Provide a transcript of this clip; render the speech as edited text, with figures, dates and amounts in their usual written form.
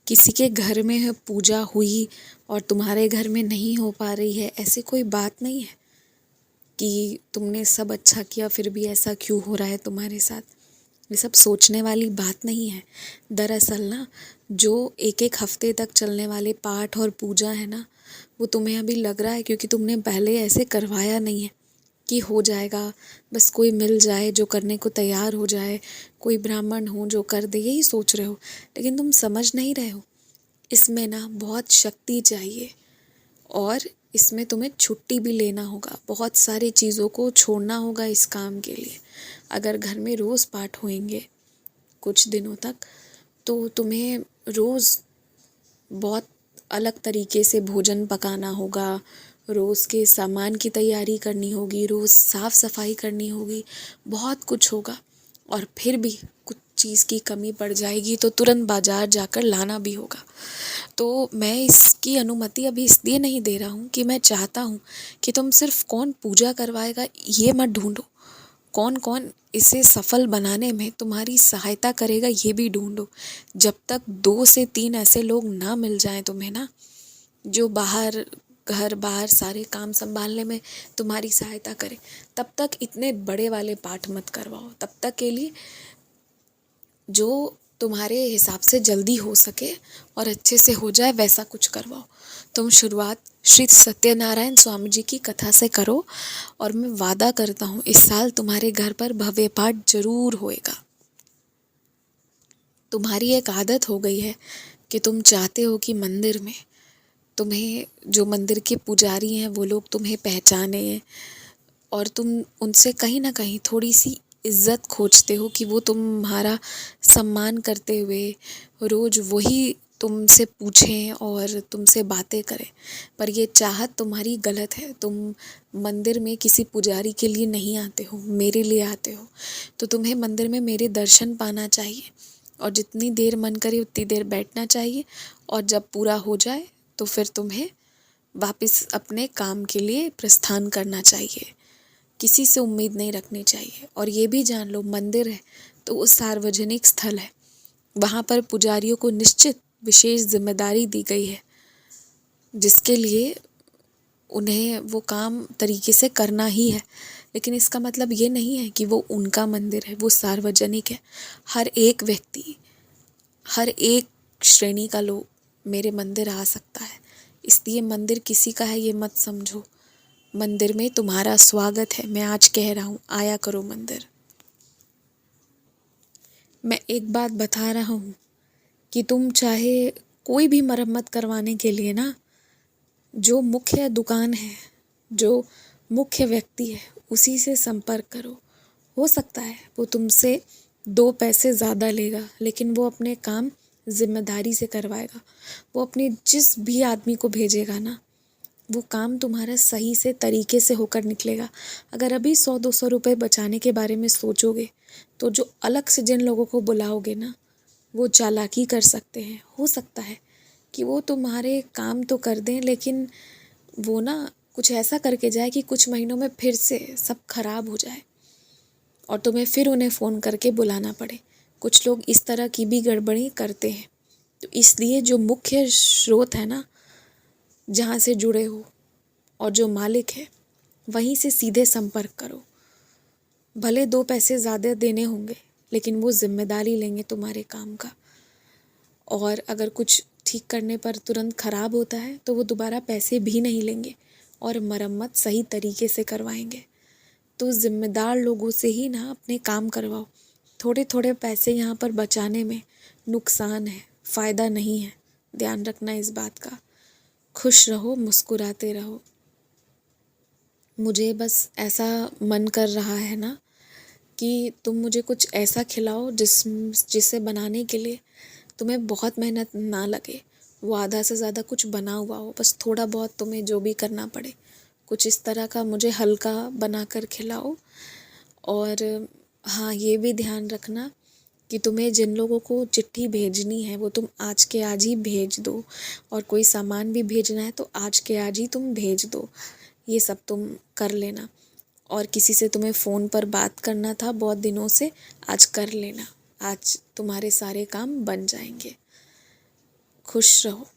किसी के घर में पूजा हुई और तुम्हारे घर में नहीं हो पा रही है, ऐसी कोई बात नहीं है कि तुमने सब अच्छा किया फिर भी ऐसा क्यों हो रहा है तुम्हारे साथ। ये सब सोचने वाली बात नहीं है। दरअसल ना, जो एक एक हफ्ते तक चलने वाले पाठ और पूजा है ना, वो तुम्हें अभी लग रहा है क्योंकि तुमने पहले ऐसे करवाया नहीं है कि हो जाएगा, बस कोई मिल जाए जो करने को तैयार हो जाए, कोई ब्राह्मण हो जो कर दे, यही सोच रहे हो। लेकिन तुम समझ नहीं रहे हो, इसमें ना बहुत शक्ति चाहिए और इसमें तुम्हें छुट्टी भी लेना होगा, बहुत सारी चीज़ों को छोड़ना होगा इस काम के लिए। अगर घर में रोज़ पाठ होंगे कुछ दिनों तक, तो तुम्हें रोज़ बहुत अलग तरीके से भोजन पकाना होगा, रोज़ के सामान की तैयारी करनी होगी, रोज़ साफ़ सफाई करनी होगी, बहुत कुछ होगा। और फिर भी कुछ चीज़ की कमी पड़ जाएगी तो तुरंत बाज़ार जाकर लाना भी होगा। तो मैं इसकी अनुमति अभी इसलिए नहीं दे रहा हूँ कि मैं चाहता हूँ कि तुम सिर्फ कौन पूजा करवाएगा ये मत ढूंढो, कौन कौन इसे सफल बनाने में तुम्हारी सहायता करेगा ये भी ढूंढो। जब तक 2 से 3 ऐसे लोग ना मिल जाएं तुम्हें ना, जो बाहर घर बाहर सारे काम संभालने में तुम्हारी सहायता करें, तब तक इतने बड़े वाले पाठ मत करवाओ। तब तक के लिए जो तुम्हारे हिसाब से जल्दी हो सके और अच्छे से हो जाए वैसा कुछ करवाओ। तुम शुरुआत श्री सत्यनारायण स्वामी जी की कथा से करो और मैं वादा करता हूँ इस साल तुम्हारे घर पर भव्य पाठ जरूर होएगा। तुम्हारी एक आदत हो गई है कि तुम चाहते हो कि मंदिर में तुम्हें जो मंदिर के पुजारी हैं वो लोग तुम्हें पहचाने और तुम उनसे कहीं ना कहीं थोड़ी सी इज्जत खोजते हो कि वो तुम्हारा सम्मान करते हुए रोज़ वही तुमसे पूछें और तुमसे बातें करें। पर ये चाहत तुम्हारी गलत है। तुम मंदिर में किसी पुजारी के लिए नहीं आते हो, मेरे लिए आते हो। तो तुम्हें मंदिर में मेरे दर्शन पाना चाहिए और जितनी देर मन करे उतनी देर बैठना चाहिए और जब पूरा हो जाए तो फिर तुम्हें वापस अपने काम के लिए प्रस्थान करना चाहिए। किसी से उम्मीद नहीं रखनी चाहिए। और ये भी जान लो, मंदिर है तो वो सार्वजनिक स्थल है, वहाँ पर पुजारियों को निश्चित विशेष जिम्मेदारी दी गई है जिसके लिए उन्हें वो काम तरीके से करना ही है। लेकिन इसका मतलब ये नहीं है कि वो उनका मंदिर है, वो सार्वजनिक है। हर एक व्यक्ति, हर एक श्रेणी का लोग मेरे मंदिर आ सकता है। इसलिए मंदिर किसी का है ये मत समझो। मंदिर में तुम्हारा स्वागत है। मैं आज कह रहा हूँ, आया करो मंदिर। मैं एक बात बता रहा हूँ कि तुम चाहे कोई भी मरम्मत करवाने के लिए ना, जो मुख्य दुकान है, जो मुख्य व्यक्ति है, उसी से संपर्क करो। हो सकता है वो तुमसे 2 पैसे ज़्यादा लेगा, लेकिन वो अपने काम जिम्मेदारी से करवाएगा। वो अपने जिस भी आदमी को भेजेगा ना, वो काम तुम्हारा सही से तरीके से होकर निकलेगा। अगर अभी 100-200 रुपये बचाने के बारे में सोचोगे तो जो अलग से जिन लोगों को बुलाओगे ना, वो चालाकी कर सकते हैं। हो सकता है कि वो तुम्हारे काम तो कर दें, लेकिन वो ना कुछ ऐसा करके जाए कि कुछ महीनों में फिर से सब खराब हो जाए और तुम्हें फिर उन्हें फ़ोन करके बुलाना पड़े। कुछ लोग इस तरह की भी गड़बड़ी करते हैं। तो इसलिए जो मुख्य स्रोत है ना, जहाँ से जुड़े हो और जो मालिक है, वहीं से सीधे संपर्क करो। भले 2 पैसे ज़्यादा देने होंगे, लेकिन वो जिम्मेदारी लेंगे तुम्हारे काम का। और अगर कुछ ठीक करने पर तुरंत ख़राब होता है तो वो दोबारा पैसे भी नहीं लेंगे और मरम्मत सही तरीके से करवाएंगे। तो ज़िम्मेदार लोगों से ही ना अपने काम करवाओ। थोड़े थोड़े पैसे यहाँ पर बचाने में नुकसान है, फ़ायदा नहीं है। ध्यान रखना इस बात का। खुश रहो, मुस्कुराते रहो। मुझे बस ऐसा मन कर रहा है ना कि तुम मुझे कुछ ऐसा खिलाओ जिसे बनाने के लिए तुम्हें बहुत मेहनत ना लगे। वो आधा से ज़्यादा कुछ बना हुआ हो, बस थोड़ा बहुत तुम्हें जो भी करना पड़े, कुछ इस तरह का मुझे हल्का बना कर खिलाओ। और हाँ, ये भी ध्यान रखना कि तुम्हें जिन लोगों को चिट्ठी भेजनी है वो तुम आज के आज ही भेज दो, और कोई सामान भी भेजना है तो आज के आज ही तुम भेज दो। ये सब तुम कर लेना। और किसी से तुम्हें फ़ोन पर बात करना था बहुत दिनों से, आज कर लेना। आज तुम्हारे सारे काम बन जाएंगे। खुश रहो।